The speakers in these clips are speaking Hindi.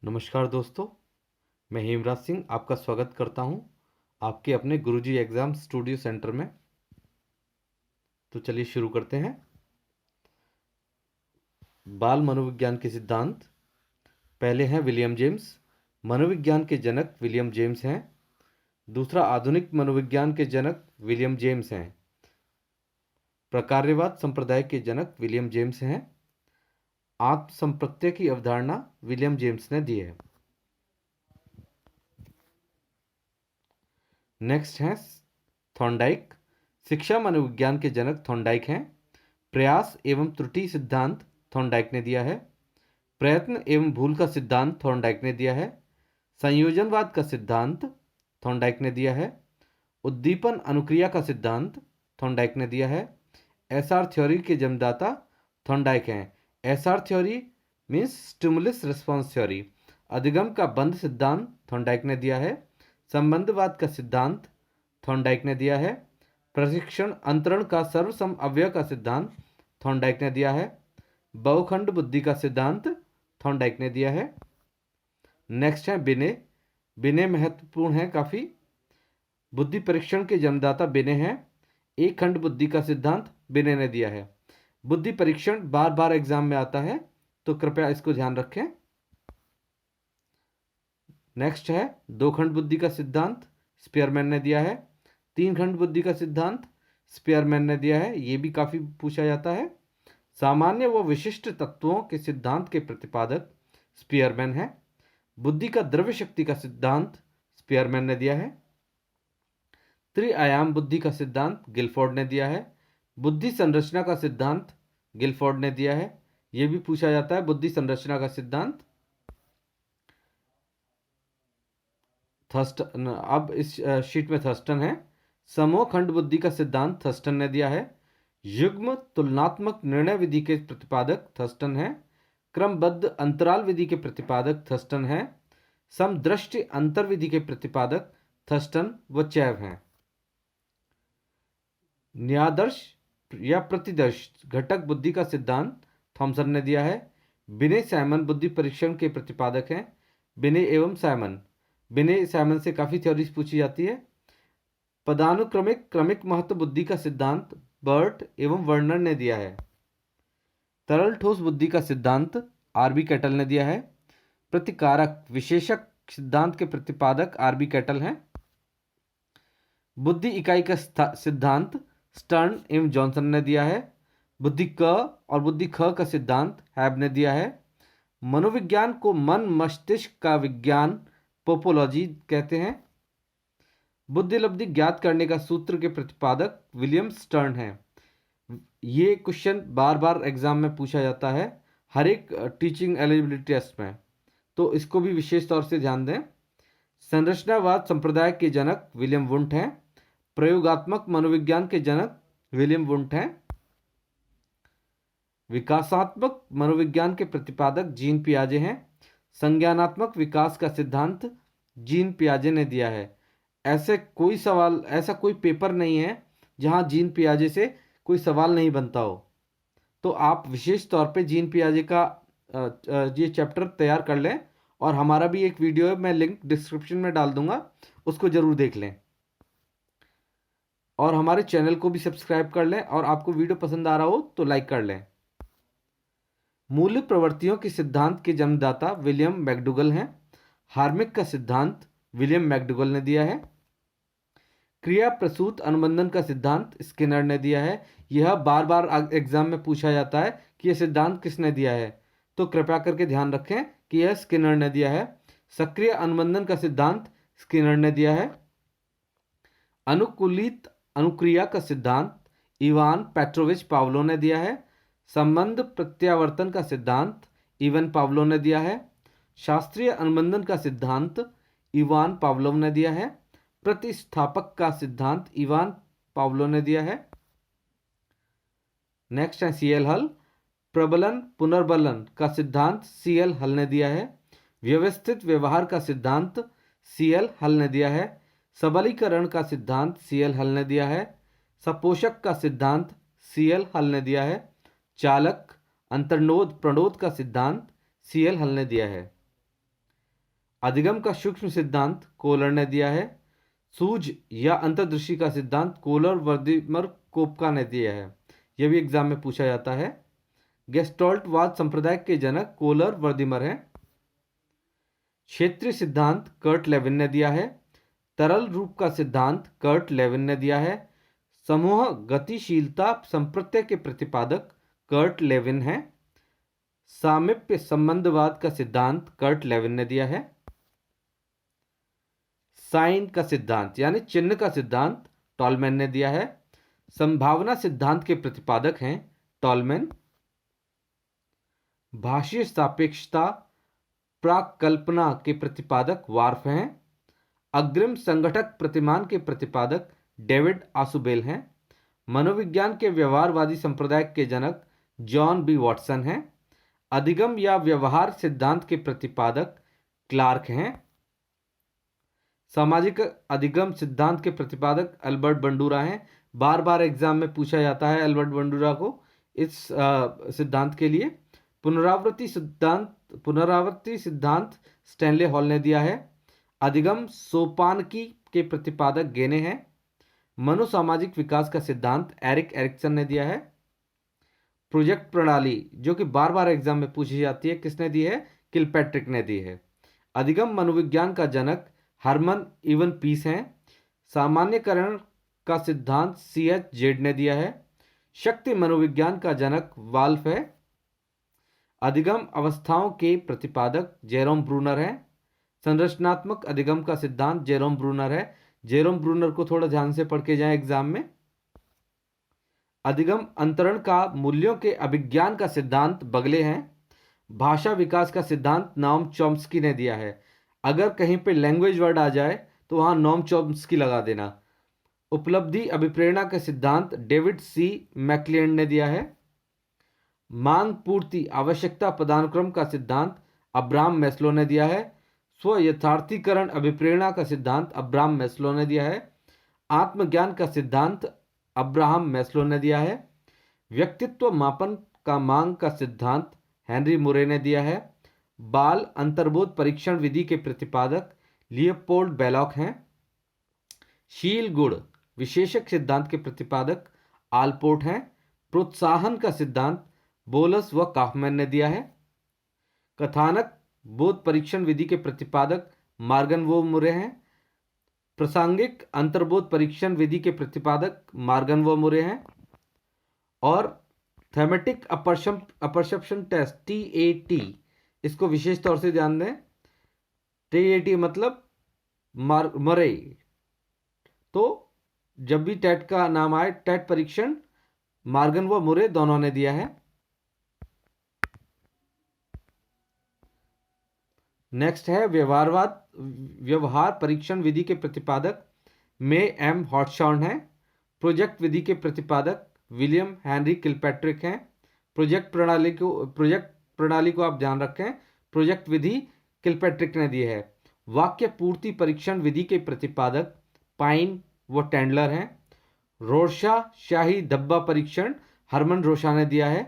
नमस्कार दोस्तों, मैं हेमराज सिंह आपका स्वागत करता हूं आपके अपने गुरुजी एग्ज़ाम स्टूडियो सेंटर में। तो चलिए शुरू करते हैं। बाल मनोविज्ञान के सिद्धांत। पहले हैं विलियम जेम्स। मनोविज्ञान के जनक विलियम जेम्स हैं। दूसरा, आधुनिक मनोविज्ञान के जनक विलियम जेम्स हैं। प्रकार्यवाद संप्रदाय के जनक विलियम जेम्स हैं। आत्मसंप्रत्यय की अवधारणा विलियम जेम्स ने दी है। नेक्स्ट है थॉर्नडाइक। शिक्षा मनोविज्ञान के जनक थॉर्नडाइक हैं। प्रयास एवं त्रुटि सिद्धांत थॉर्नडाइक ने दिया है। प्रयत्न एवं भूल का सिद्धांत थॉर्नडाइक ने दिया है। संयोजनवाद का सिद्धांत थॉर्नडाइक ने दिया है। उद्दीपन अनुक्रिया का सिद्धांत थॉर्नडाइक ने दिया है। एसआर थ्योरी के जन्मदाता थॉर्नडाइक हैं। SR theory means stimulus response theory. अधिगम का बंध सिद्धांत थॉर्नडाइक ने दिया है। संबंधवाद का सिद्धांत थॉर्नडाइक ने दिया है। प्रशिक्षण अंतरण का सर्वसम अव्यय का सिद्धांत थॉर्नडाइक ने दिया है। बहुखंड बुद्धि का सिद्धांत थॉर्नडाइक ने दिया है। नेक्स्ट है बिने। बिने महत्वपूर्ण है काफ़ी। बुद्धि परीक्षण के जन्मदाता बिने हैं। एक खंड बुद्धि का सिद्धांत बिने ने दिया है। बुद्धि परीक्षण बार बार एग्जाम में आता है, तो कृपया इसको ध्यान रखें। नेक्स्ट है दो खंड बुद्धि का सिद्धांत स्पीयरमैन ने दिया है। तीन खंड बुद्धि का सिद्धांत स्पीयरमैन ने दिया है, ये भी काफ़ी पूछा जाता है। सामान्य व विशिष्ट तत्वों के सिद्धांत के प्रतिपादक स्पीयरमैन है। बुद्धि का द्रव्य शक्ति का सिद्धांत स्पीयरमैन ने दिया है। त्रिआयाम बुद्धि का सिद्धांत गिलफोर्ड ने दिया है। बुद्धि संरचना का सिद्धांत गिलफोर्ड ने दिया है, यह भी पूछा जाता है बुद्धि संरचना का सिद्धांत। थर्स्टन, अब इस शीट में थर्स्टन है। समूह खंड बुद्धि का सिद्धांत थर्स्टन ने दिया है। युग्म तुलनात्मक निर्णय विधि के प्रतिपादक थर्स्टन है। क्रमबद्ध अंतराल विधि के प्रतिपादक थर्स्टन है। समदृष्टि अंतर विधि के प्रतिपादक थर्स्टन व चैव हैं। न्यादर्श या प्रतिदर्श घटक बुद्धि का सिद्धांत थॉमसन ने दिया है। बिने सैमन बुद्धि परीक्षण के प्रतिपादक हैं। बिने एवं सैमन, बिने सैमन से काफ़ी थ्योरीज पूछी जाती है। पदानुक्रमिक क्रमिक महत्व बुद्धि का सिद्धांत बर्ट एवं वर्नर ने दिया है। तरल ठोस बुद्धि का सिद्धांत आरबी कैटल ने दिया है। प्रतिकारक विशेषक सिद्धांत के प्रतिपादक आरबी कैटल हैं। बुद्धि इकाई का सिद्धांत स्टर्न एवं जॉनसन ने दिया है। बुद्धि क और बुद्धि ख का सिद्धांत हैब ने दिया है। मनोविज्ञान को मन मस्तिष्क का विज्ञान पोपोलॉजी कहते हैं। बुद्धिलब्धि ज्ञात करने का सूत्र के प्रतिपादक विलियम स्टर्न है। ये क्वेश्चन बार बार एग्जाम में पूछा जाता है, हर एक टीचिंग एलिजिबिलिटी टेस्ट में, तो इसको भी विशेष तौर से ध्यान दें। संरचनावाद संप्रदाय के जनक विलियम वुंट हैं। प्रयोगात्मक मनोविज्ञान के जनक विलियम वुंट हैं। विकासात्मक मनोविज्ञान के प्रतिपादक जीन पियाजे हैं। संज्ञानात्मक विकास का सिद्धांत जीन पियाजे ने दिया है। ऐसा कोई पेपर नहीं है जहां जीन पियाजे से कोई सवाल नहीं बनता हो, तो आप विशेष तौर पे जीन पियाजे का ये चैप्टर तैयार कर लें। और हमारा भी एक वीडियो है, मैं लिंक डिस्क्रिप्शन में डाल दूंगा, उसको जरूर देख लें। और हमारे चैनल को भी सब्सक्राइब कर लें, और आपको वीडियो पसंद आ रहा हो तो लाइक कर लें। मूल्य प्रवृत्तियों के सिद्धांत के जन्मदाता विलियम मैकडूगल हैं। हार्मिक का सिद्धांत विलियम मैकडूगल ने दिया है। क्रिया प्रसूत अनुबंधन का सिद्धांत स्किनर ने दिया है। यह बार बार एग्जाम में पूछा जाता है कि यह सिद्धांत किसने दिया है, तो कृपया करके ध्यान रखें कि यह स्किनर ने दिया है। सक्रिय अनुबंधन का सिद्धांत स्किनर ने दिया है। अनुकूलित अनुक्रिया का सिद्धांत इवान पेट्रोविच पावलो ने दिया है। संबंध प्रत्यावर्तन का सिद्धांत इवन पावलो ने दिया है। शास्त्रीय अनुबंधन का सिद्धांत इवान पावलोव ने दिया है। प्रतिस्थापक का सिद्धांत इवान पावलो ने दिया है। नेक्स्ट है सीएल हल। प्रबलन पुनर्बलन का सिद्धांत सीएल हल ने दिया है। व्यवस्थित व्यवहार का सिद्धांत सीएल हल ने दिया है। सबलीकरण का सिद्धांत सीएल हल ने दिया है। सपोषक का सिद्धांत सीएल हल ने दिया है। चालक अंतर्नोद प्रणोद का सिद्धांत सीएल हल ने दिया है। अधिगम का सूक्ष्म सिद्धांत कोहलर ने दिया है। सूझ या अंतर्दृष्टि का सिद्धांत कोहलर वर्दीमर कोपका ने दिया है। यह भी एग्जाम में पूछा जाता है। गेस्टोल्टवाद संप्रदाय के जनक कोहलर वर्दीमर हैं। क्षेत्रीय सिद्धांत कर्ट लेविन ने दिया है। तरल रूप का सिद्धांत कर्ट लेविन ने दिया है। समूह गतिशीलता संप्रत्यय के प्रतिपादक कर्ट लेविन हैं। सामीप्य संबंधवाद का सिद्धांत कर्ट लेविन ने दिया है। साइन का सिद्धांत यानी चिन्ह का सिद्धांत टॉलमैन ने दिया है। संभावना सिद्धांत के प्रतिपादक हैं टॉलमैन। भाषीय सापेक्षता प्राकल्पना के प्रतिपादक वार्फ हैं। अग्रिम संगठक प्रतिमान के प्रतिपादक डेविड आसुबेल हैं। मनोविज्ञान के व्यवहारवादी संप्रदाय के जनक जॉन बी वॉटसन हैं। अधिगम या व्यवहार सिद्धांत के प्रतिपादक क्लार्क हैं। सामाजिक अधिगम सिद्धांत के प्रतिपादक अल्बर्ट बंडूरा हैं। बार बार एग्जाम में पूछा जाता है अल्बर्ट बंडूरा को इस सिद्धांत के लिए। पुनरावृत्ति सिद्धांत स्टैनले हॉल ने दिया है। अधिगम सोपानकी के प्रतिपादक गेने हैं। मनोसामाजिक विकास का सिद्धांत एरिक एरिक्सन ने दिया है। प्रोजेक्ट प्रणाली जो कि बार बार एग्जाम में पूछी जाती है किसने दी है? किलपैट्रिक ने दी है। अधिगम मनोविज्ञान का जनक हरमन इवन पीस हैं। सामान्यकरण का सिद्धांत C.H. जेड ने दिया है। शक्ति मनोविज्ञान का जनक वाल्फ है। अधिगम अवस्थाओं के प्रतिपादक जेरोम ब्रूनर हैं। संरचनात्मक अधिगम का सिद्धांत जेरोम ब्रूनर है। जेरोम ब्रूनर को थोड़ा ध्यान से पढ़ के जाएं एग्जाम में। अधिगम अंतरण का मूल्यों के अभिज्ञान का सिद्धांत बगले हैं। भाषा विकास का सिद्धांत नॉम चॉम्स्की ने दिया है। अगर कहीं पे लैंग्वेज वर्ड आ जाए तो वहां नॉम चॉम्स्की लगा देना। उपलब्धि अभिप्रेरणा का सिद्धांत डेविड C. मैक्लियन ने दिया है। मांग पूर्ति आवश्यकता पदानुक्रम का सिद्धांत अब्राहम मैस्लो ने दिया है। स्व यथार्थीकरण अभिप्रेरणा का सिद्धांत अब्राहम मैस्लो ने दिया है। आत्मज्ञान का सिद्धांत अब्राहम मैस्लो ने दिया है। व्यक्तित्व मापन का मांग का सिद्धांत हेनरी मुरे ने दिया है। बाल अंतर्बोध परीक्षण विधि के प्रतिपादक लियोपोल्ड बेलॉक हैं। शील गुण विशेषक सिद्धांत के प्रतिपादक आलपोर्ट हैं। प्रोत्साहन का सिद्धांत बोलस व काफमैन ने दिया है। कथानक बोध परीक्षण विधि के प्रतिपादक मार्गन वो मुरे हैं। प्रासंगिक अंतर्बोध परीक्षण विधि के प्रतिपादक मार्गन व मुरे हैं। और थेमेटिक अपरसेप्शन टेस्ट TAT इसको विशेष तौर से ध्यान दें। TAT मतलब मरे। तो जब भी टेट का नाम आए टेट परीक्षण मार्गन व मुरे दोनों ने दिया है। नेक्स्ट है व्यवहार परीक्षण विधि के प्रतिपादक मे M. हॉटशॉर्न है। प्रोजेक्ट विधि के प्रतिपादक विलियम हेनरी किलपैट्रिक हैं। प्रोजेक्ट प्रणाली को आप ध्यान रखें। प्रोजेक्ट विधि किलपैट्रिक ने दी है। वाक्य पूर्ति परीक्षण विधि के प्रतिपादक पाइन व टेंडलर हैं। रोरशा शाही धब्बा परीक्षण हरमन रोशा ने दिया है।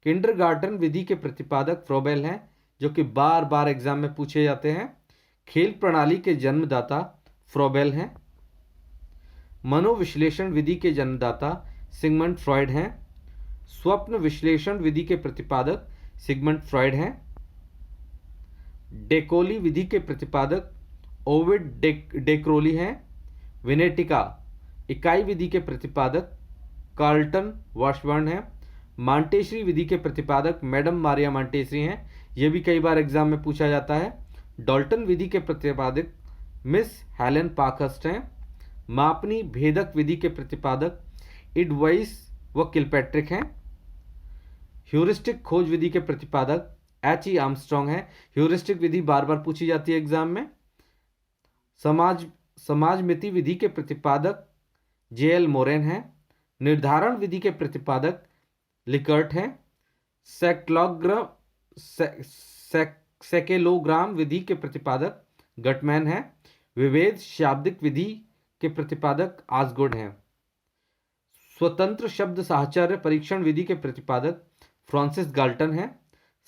किंडरगार्टन विधि के प्रतिपादक फ्रोबेल हैं जो कि बार बार एग्जाम में पूछे जाते हैं। खेल प्रणाली के जन्मदाता फ्रोबेल हैं। मनोविश्लेषण विधि के जन्मदाता सिगमंड फ्रॉयड हैं। स्वप्न विश्लेषण विधि के प्रतिपादक सिगमंड फ्रॉयड हैं। डेकोली विधि के प्रतिपादक ओविड डेक्रोली हैं। विनेटिका इकाई विधि के प्रतिपादक कार्लटन वॉशबर्न हैं। मांटेसरी विधि के प्रतिपादक मैडम मारिया मांटेसरी हैं। यह भी कई बार एग्जाम में पूछा जाता है। डॉल्टन विधि के प्रतिपादक मिस हेलेन पार्कहर्स्ट हैं। मापनी भेदक विधि के प्रतिपादक इडवाइस व किलपैट्रिक हैं। ह्यूरिस्टिक खोज विधि के प्रतिपादक H.E. आर्मस्ट्रॉन्ग हैं। ह्यूरिस्टिक विधि बार बार पूछी जाती है एग्जाम में। समाजमिति विधि के प्रतिपादक J.L. मोरेन हैं। निर्धारण विधि के प्रतिपादक लिकर्ट हैं। सेकेलोग्राम विधि के प्रतिपादक गटमैन हैं। विभेद शाब्दिक विधि के प्रतिपादक आसगुड हैं। स्वतंत्र शब्द साहचर्य परीक्षण विधि के प्रतिपादक फ्रांसिस गाल्टन हैं।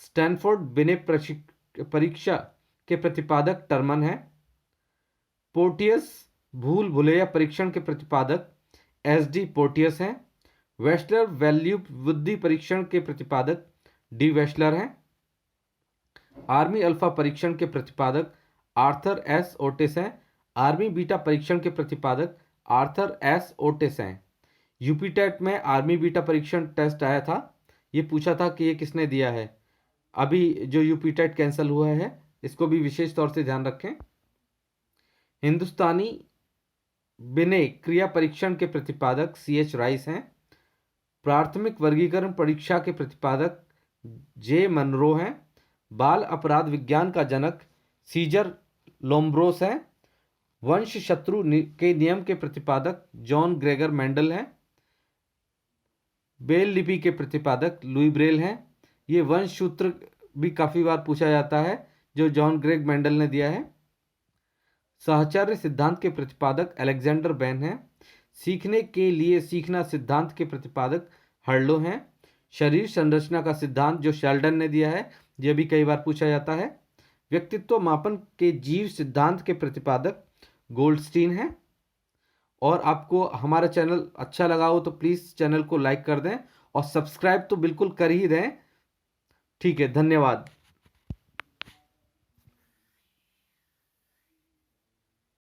स्टैनफोर्ड बिने परीक्षा के प्रतिपादक टर्मन हैं। पोर्टियस भूल भुलैया परीक्षण के प्रतिपादक एसडी पोर्टियस हैं। वेस्लर वैल्यू बुद्धि परीक्षण के प्रतिपादक डी वेस्लर हैं। आर्मी अल्फा परीक्षण के प्रतिपादक आर्थर एस ओटिस हैं। आर्मी बीटा परीक्षण के प्रतिपादक आर्थर एस ओटिस हैं। यूपीटेट में आर्मी बीटा परीक्षण टेस्ट आया था, ये पूछा था कि ये किसने दिया है। अभी जो यूपीटेट कैंसिल हुआ है, इसको भी विशेष तौर से ध्यान रखें। हिंदुस्तानी बिने क्रिया परीक्षण के प्रतिपादक CH राइस हैं। प्राथमिक वर्गीकरण परीक्षा के प्रतिपादक जे मनरो हैं। बाल अपराध विज्ञान का जनक सीजर लोम्ब्रोस हैं। वंश शत्रु के नियम के प्रतिपादक जॉन ग्रेगर मेंडल हैं। बेल लिपि के प्रतिपादक लुई ब्रेल हैं। ये वंश सूत्र भी काफी बार पूछा जाता है, जो जॉन ग्रेग मेंडल ने दिया है। साहचर्य सिद्धांत के प्रतिपादक अलेक्जेंडर बैन हैं। सीखने के लिए सीखना सिद्धांत के प्रतिपादक हर्लो हैं। शरीर संरचना का सिद्धांत जो शेल्डन ने दिया है, यह भी कई बार पूछा जाता है। व्यक्तित्व मापन के जीव सिद्धांत के प्रतिपादक गोल्डस्टीन हैं। और आपको हमारा चैनल अच्छा लगा हो तो प्लीज़ चैनल को लाइक कर दें और सब्सक्राइब तो बिल्कुल कर ही दें। ठीक है, धन्यवाद।